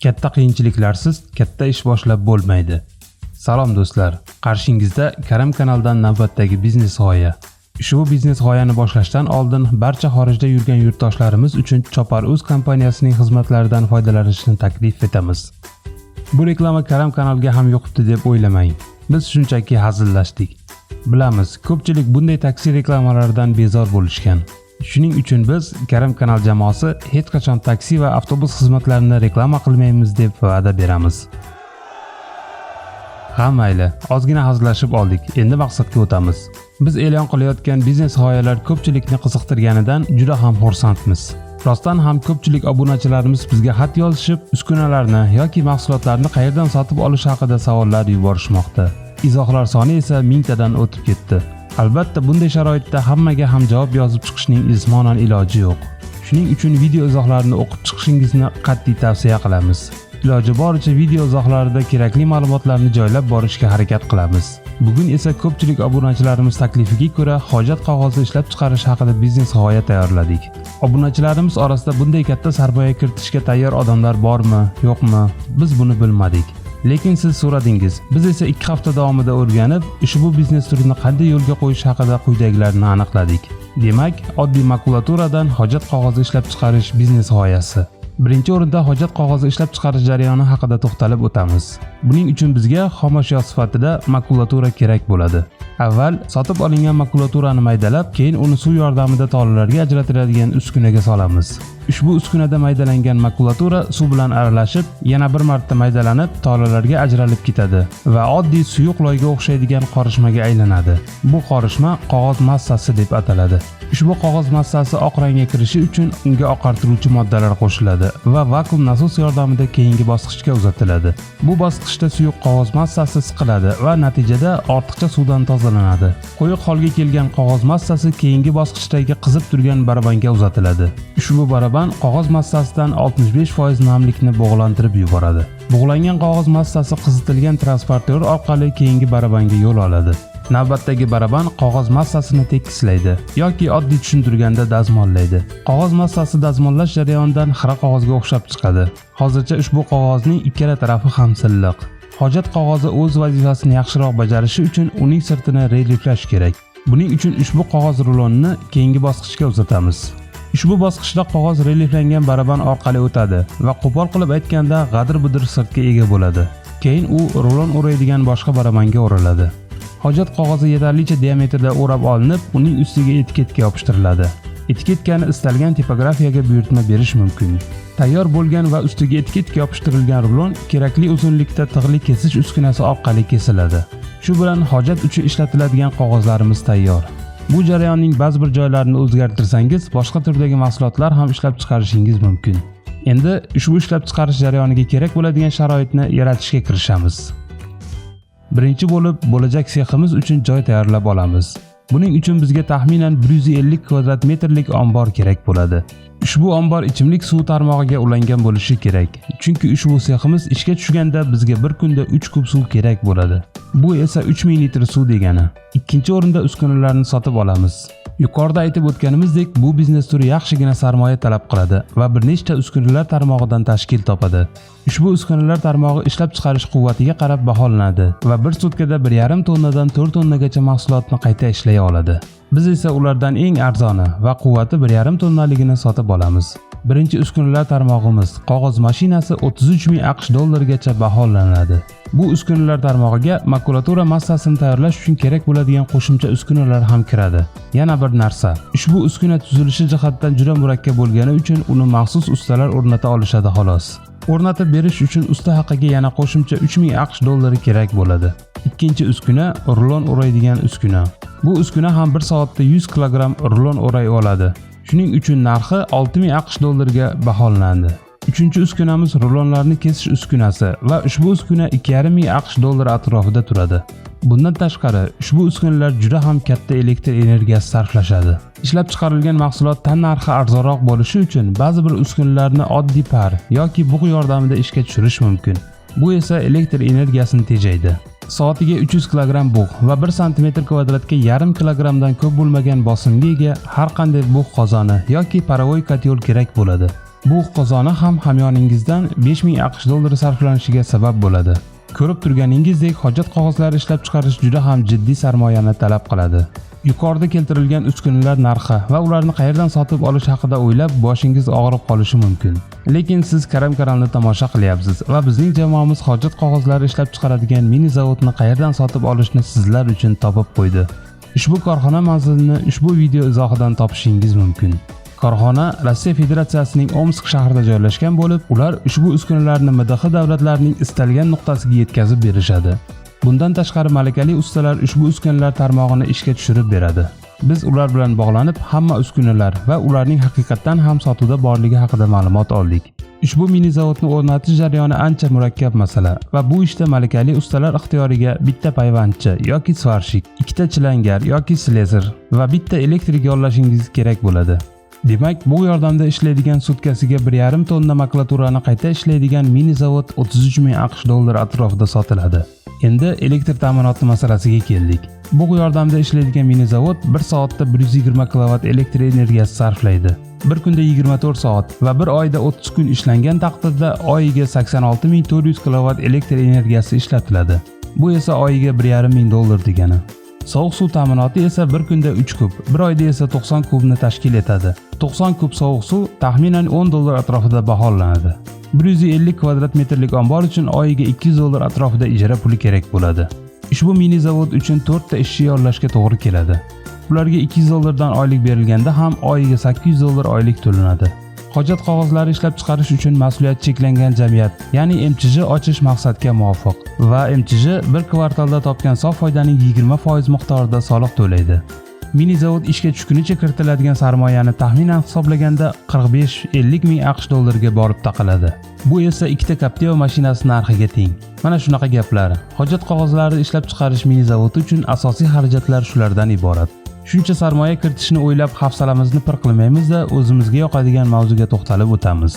Katta qiyinchiliklarsiz katta ish boshlab bo'lmaydi. Salom do'stlar, qarshingizda Karam kanaldan navbatdagi biznes g'oya. Ushbu biznes g'oyani boshlashdan oldin barcha xorijda yurgan yurtdoshlarimiz uchun Chopar.uz kompaniyasining xizmatlaridan foydalanishni taklif etamiz. Bu reklama Karam kanalga ham yoqibdi deb o'ylamang. Biz shunchaki hazillashdik. Bilamiz, ko'pchilik bunday taksi reklamalaridan bezor bo'lishgan. Shuning uchun biz Karam kanal jamoasi hech qachon taksi va avtobus xizmatlarini reklama qilmaymiz deb va'da beramiz. Ha mayli, ozgina hazillashib oldik. Endi maqsadga o'tamiz. Biz e'lon qilayotgan biznes g'oyalar ko'pchilikni qiziqtirganidan juda ham xursandmiz. Rostdan ham ko'pchilik obunachilarimiz bizga xat yozishib, uskunalarni yoki mahsulotlarni qayerdan sotib olish haqida savollar yuborishmoqda. Izohlar soni esa 1000 tadan o'tib ketdi. Albatta bunday sharoitda hammaga ham javob yozib chiqishning jismonan iloji yo'q. Shuning uchun video izohlarini o'qib chiqishingizni qat'iy tavsiya qilamiz. Iloji boricha video izohlarida kerakli ma'lumotlarni joylab borishga harakat qilamiz. Bugun esa ko'pchilik obunachilarimiz taklifiga ko'ra hojat qog'ozi ishlab chiqarish haqida biznes g'oya tayyorladik. Obunachilarimiz orasida bunday katta sarmoya kiritishga tayyor odamlar bormi, yo'qmi? Biz buni bilmadik. Lekin siz so'radingiz. Biz esa 2 hafta davomida o'rganib, ushbu biznes turini qanday yo'lga qo'yish haqida quyidagilarni aniqladik. Demak, oddiy makulaturadan hojat qog'ozi ishlab chiqarish biznes g'oyasi. Birinchi o'rinda hojat qog'ozi ishlab chiqarish jarayoni haqida to'xtalib o'tamiz. Buning uchun bizga xomashyo sifatida makulatura kerak bo'ladi. Avval sotib olingan makulaturani maydalab, keyin uni suv yordamida tolalarga ajratiladigan uskunaga solamiz. Ushbu uskunada maydalangan makulatura suv bilan aralashib, yana bir marta maydalanib, tolalarga ajralib ketadi va oddiy suyuq loyga o'xshaydigan qorishmaga aylanadi. Bu qorishma qog'oz massasi deb ataladi. Ushbu qog'oz massasi oq rangga kirishi uchun unga oqartiruvchi moddalar qo'shiladi va vakuum nasos yordamida keyingi bosqichga uzatiladi. Bu bosqichda suyuq qog'oz massasi siqiladi va natijada ortiqcha suvdan tozalanadi. Quyuq holga kelgan qog'oz massasi keyingi bosqichdagi qizib turgan barabanga uzatiladi. Ushbu baraban qog'oz massasidan 65% namlikni bog'lantirib yuboradi. Bog'langan qog'oz massasi qizitilgan transportyor orqali keyingi barabanga yo'l oladi. Navbatdagi baraban qog'oz massasini tekislaydi yoki oddiy tushuntirganda dazmollaydi. Qog'oz massasi dazmollash jarayonidan xira qog'ozga o'xshab chiqadi. Hozircha ushbu qog'ozning ikkala tarafi ham silliq. Hojat qog'ozi o'z vazifasini yaxshiroq bajarishi uchun uning sirtini relieflash kerak. Buning uchun ushbu qog'oz rulonini keyingi bosqichga uzatamiz. Ushbu bosqichda qog'oz relieflangan baraban orqali o'tadi va qo'pol qilib aytganda g'adir-budir sirtga ega bo'ladi. Keyin u rulon o'raydigan boshqa barabanga o'riladi. Hojat qog'ozi yetarlicha diametrda o'rab olinib, uning ustiga etiketka yopishtiriladi. Etiketkani istalgan tipografiyaga buyurtma berish mumkin. Tayyor bo'lgan va ustiga etiketka yopishtirilgan rulon kerakli uzunlikda tig'li kesish uskunasi orqali kesiladi. Shu bilan hojat uchun ishlatiladigan qog'ozlarimiz tayyor. Bu jarayonning ba'zi bir joylarini o'zgartirsangiz, boshqa turdagi mahsulotlar ham ishlab chiqarishingiz mumkin. Endi ushbu ishlab chiqarish jarayoniga kerak bo'ladigan sharoitni yaratishga kirishamiz. Birinchi bo'lib, bo'lajak seximiz uchun joy tayyorlab olamiz. Buning uchun bizga taxminan 150 kvadrat metrlik ombor kerak bo'ladi. Ushbu ombor ichimlik suv tarmog'iga ulangan bo'lishi kerak. Chunki ushbu seximiz ishga tushganda bizga bir kunda 3 kub suv kerak bo'ladi. Bu esa 3000 litr suv degani. Ikkinchi o'rinda uskunalarni sotib olamiz. Yuqorida aytib o'tganimizdek, bu biznes turi yaxshigina sarmoya talab qiladi va bir nechta uskunalar tarmog'idan tashkil topadi. Ushbu uskunalar tarmog'i ishlab chiqarish quvvatiga qarab baholanadi va bir sutkada 1,5 tonnadan 4 tonnagacha mahsulotni qayta ishlay oladi. Biz esa ulardan eng arzoni va quvvati 1,5 tonnaligini sotib olamiz. Birinchi uskunalar tarmog'imiz qog'oz mashinasi 33,000 AQSh dollargacha baholanadi. Bu uskunalar tarmog'iga makulatura massasini tayyorlash uchun kerak bo'ladigan qo'shimcha uskunalar ham kiradi. Yana bir narsa, ushbu uskuna tuzilishi jihatdan juda murakkab bo'lgani uchun uni maxsus ustalar o'rnata olishadi xolos. O'rnatib berish uchun usta haqqiga yana qo'shimcha 3000 AQSh dollari kerak bo'ladi. Ikkinchi uskuna rulon o'raydigan uskuna. Bu uskuna ham 1 soatda 100 kilogramm rulon o'ray oladi. Shuning uchun narxi 6000 AQSh dollariga baholanadi. Uchinchi uskunamiz rulonlarni kesish uskunasi va ushbu uskuna 2,5 AQSh dollari atrofida turadi. Bundan tashqari, ushbu uskunalar juda ham katta elektr energiyasi sarflashadi. Ishlab chiqarilgan mahsulot tan narxi arzonroq bo'lishi uchun ba'zi bir uskunalarni oddiy par yoki bug' yordamida ishga tushirish mumkin. Bu esa elektr energiyasini tejaydi. Soatiga 300 kilogramm bug' va 1 sm kvadratga yarim kilogramdan ko'p bo'lmagan bosimga ega har qanday bug' qozoni yoki parovoy kotyol kerak bo'ladi. Bu qozoni ham hamyoningizdan 5000 AQSh dollari sarflanishiga sabab bo'ladi. Ko'rib turganingizdek, hojat qog'ozlari ishlab chiqarish juda ham jiddiy sarmoyani talab qiladi. Yuqorida keltirilgan uskunalar narxi va ularni qayerdan sotib olish haqida o'ylab boshingiz og'rib qolishi mumkin. Lekin siz Karam kanalini tomosha qilyapsiz va bizning jamoamiz hojat qog'ozlari ishlab chiqaradigan mini zavodni qayerdan sotib olishni sizlar uchun topib qo'ydi. Ushbu korxona manzilini ushbu video izohidan topishingiz mumkin. Korxona Rossiya Federatsiyasining Omsk shahrida joylashgan bo'lib, ular ushbu uskunalarni MDH davlatlarining istalgan nuqtasiga yetkazib berishadi. Bundan tashqari malakali ustalar ushbu uskunalar tarmog'ini ishga tushirib beradi. Biz ular bilan bog'lanib, hamma uskunalar va ularning haqiqatan ham sotuvda borligi haqida ma'lumot oldik. Ushbu mini zavodni o'rnatish jarayoni ancha murakkab masala va bu ishda malakali ustalar ixtiyoriga bitta payvandchi yoki svarshik, ikkita chilangar yoki slesar va bitta elektrik yollashingiz kerak bo'ladi. Demak, bu yordamda ishlaydigan sutkasiga 1,5 tonna makulaturani qayta ishlaydigan mini zavod 33,000 AQSh dollari atrofida sotiladi. Endi elektr ta'minoti masalasiga keldik. Bu yordamda ishlaydigan mini zavod 1 soatda 120 kW elektr energiyasi sarflaydi. Bir kunda 24 soat va bir oyda 30 kun ishlangan taqdirda oyiga 86,400 kW elektr energiyasi ishlatiladi. Bu esa oyiga 1,5 dollar degani. Sovuq suv ta'minoti esa bir kunda 3 kub, bir oyda esa 90 kubni tashkil etadi. 90 kub sovuq suv taxminan 10 dollar atrofida baholanadi. 150 kvadrat metrlik ombor uchun oyiga 200 dollar atrofida ijara puli kerak bo'ladi. Ushbu mini zavod uchun 4 ta ishchi yollashga to'g'ri keladi. Ularga 200 dollardan oylik berilganda ham oyiga 800 dollar oylik to'lanadi. Hojat qog'ozlari ishlab chiqarish uchun mas'uliyat cheklangan jamiyat, ya'ni MChJ ochish maqsadga muvofiq va MChJ bir kvartalda topgan sof foydaning 20% miqdorida soliq to'laydi. Mini zavod ishga tushgunicha kiritiladigan sarmoyani taxminan hisoblaganda 45-50 ming AQSh dollariga borib taqaladi. Bu esa ikkita Captiva mashinasi narxiga teng. Mana shunaqa gaplar. Hojat qog'ozlari ishlab chiqarish mini zavodi uchun asosiy xarajatlar shulardan iborat. Shuncha sarmoya kiritishni o'ylab hafsalamizni pir qilmaymiz-da, o'zimizga yoqadigan mavzuga to'xtalib o'tamiz.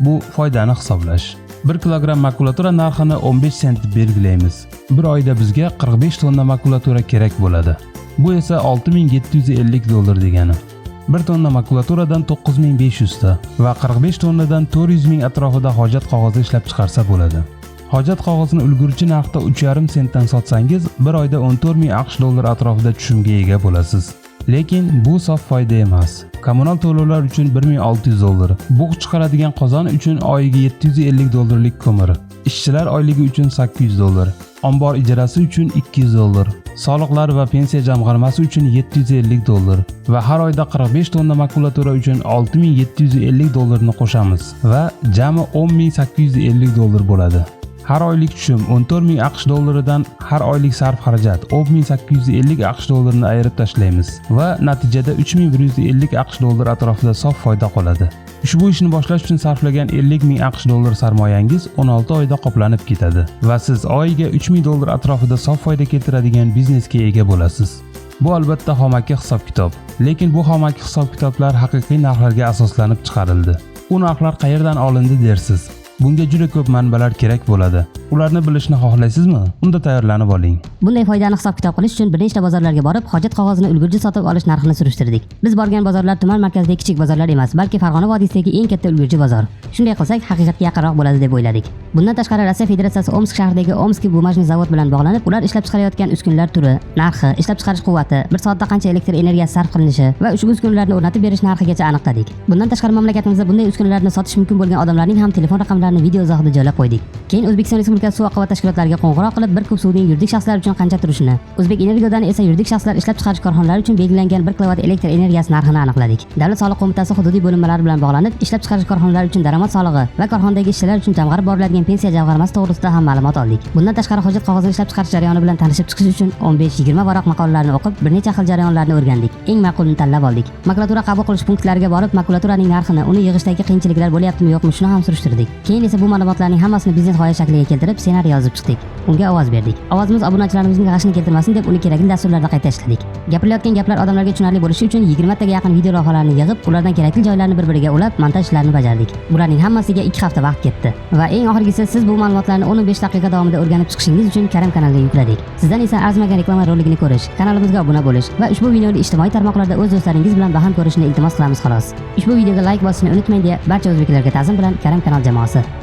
Bu foydani hisoblash. 1 kilogramm makulatura narxini 15 sent belgilaymiz. Bir oyda bizga 45 tonna makulatura kerak bo'ladi. Bu esa 6750 dollar degani. 1 tonna makulaturadan 9500 ta va 45 tonnadan 400 ming atrofida hojat qog'ozi ishlab chiqarsa bo'ladi. Hojat qog'ozini ulgurji narxda 3,5 sentdan sotsangiz, bir oyda 14 ming AQSh dollar atrofida tushumga ega bo'lasiz. Lekin bu sof foyda emas. Kommunal to'lovlar uchun 1600 dollar, bug' chiqaradigan qozon uchun oyiga 750 dollarlik ko'mir, ishchilar oyligi uchun 800 dollar, ombor ijarasi uchun 200 dollar, soliqlar va pensiya jamg'armasi uchun 750 dollar va har oyda 45 tonna makulatura uchun 6750 dollarni qo'shamiz va jami 10850 dollar bo'ladi. Har oylik tushum 14 ming AQSh dollaridan har oylik sarf xarajat 10850 AQSh dollarini ayirib tashlaymiz va natijada 3150 AQSh dollar atrofida sof foyda qoladi. Ushbu ishni boshlash uchun sarflagan 50 ming AQSh dollar sarmoyangiz 16 oyda qoplanib ketadi va siz oyiga 3000 dollar atrofida sof foyda keltiradigan biznesga ega bo'lasiz. Bu albatta xomaki hisob-kitob, lekin bu xomaki hisob-kitoblar haqiqiy narxlarga asoslanib chiqarildi. U narxlar qayerdan olindi dersiz? Bunga juda ko'p manbalar kerak bo'ladi. Ularni bilishni xohlaysizmi? Unda tayyorlanib oling. Bunday foydani hisob-kitob qilish uchun bir nechta bozorlarga borib, hojat qog'ozini ulgurji sotib olish narxini surishtirdik. Biz borgan bozorlar tuman markazidagi kichik bozorlar emas, balki Farg'ona vodiysidagi eng katta ulgurji bozor. Shunday qilsak, haqiqatga yaqinroq bo'ladi deb o'yladik. Bundan tashqari Rossiya Federatsiyasi Omsk shahridagi Omskiy bumajniy zavod bilan bog'lanib, ular ishlab chiqarayotgan uskunalar turi, narxi, ishlab chiqarish quvvati, bir soatda qancha elektr energiyasi sarf qilinishi va ushbu uskunalarni o'rnatib berish narxigacha aniqladik. Bundan tashqari mamlakatimizda bunday uskunalarni sotish mumkin bo'lgan odamlarning ham telefon raqamlarini video izohida joylab qo'ydik. Keyin O'zbekiston Respublikasi suv oqova tashkilotlariga qo'ng'iroq qilib, bir kub suvning yuridik shaxslar uchun qancha turishini, O'zbek Energiyadan esa yuridik shaxslar ishlab chiqarish korxonalari uchun belgilangan 1 kW elektr energiyasi narxini aniqladik. Davlat soliq qo'mitasi hududiy bo'linmalari bilan bog'lanib, ishlab chiqarish korxonalari uchun daromad solig'i va korxonadagi ishchilar uchun jamg'arib boriladigan pensiya jamg'armasi to'g'risida ham ma'lumot oldik. Bundan tashqari hojat qog'ozini ishlab chiqarish jarayoni bilan tanishib chiqish uchun 15-20 varoq maqolalarni o'qib, bir necha xil jarayonlarni o'rgandik. Eng ma'qulini tanlab oldik. Makulatura qabul qilish punktlariga borib, makulaturaning narxini, uni yig'ishdagi qiyinchiliklar bo'lyaptimi yo'qmi shuni ham surishtirdik. Keyin esa bu ma'lumotlarning hammasini biznes g'oya shakliga keltirib keltirib, ssenariy yozib chiqdik. Unga ovoz berdik. Ovozimiz obunachilarimizning g'ashini keltirmasin deb uni kerakli dasturlarda qayta ishladik. Gapirilayotgan gaplar odamlarga tushunarli bo'lishi uchun 20 taga yaqin video lavhalarni yig'ib, ulardan kerakli joylarni bir-biriga ulab, montaj ishlarini bajardik. Bularning hammasiga 2 hafta vaqt ketdi. Va eng oxirgisi, siz bu ma'lumotlarni 15 daqiqa davomida o'rganib chiqishingiz uchun Karam kanaliga yukladik. Sizdan esa arzimagan reklama roligini ko'rish, kanalimizga obuna bo'lish va ushbu videoni ijtimoiy tarmoqlarda o'z do'stlaringiz bilan baham ko'rishni iltimos qilamiz xolos. Ushbu videoga like bosishni unutmang deya barcha o'zbeklarga ta'zim bilan Karam kanal jamoasi.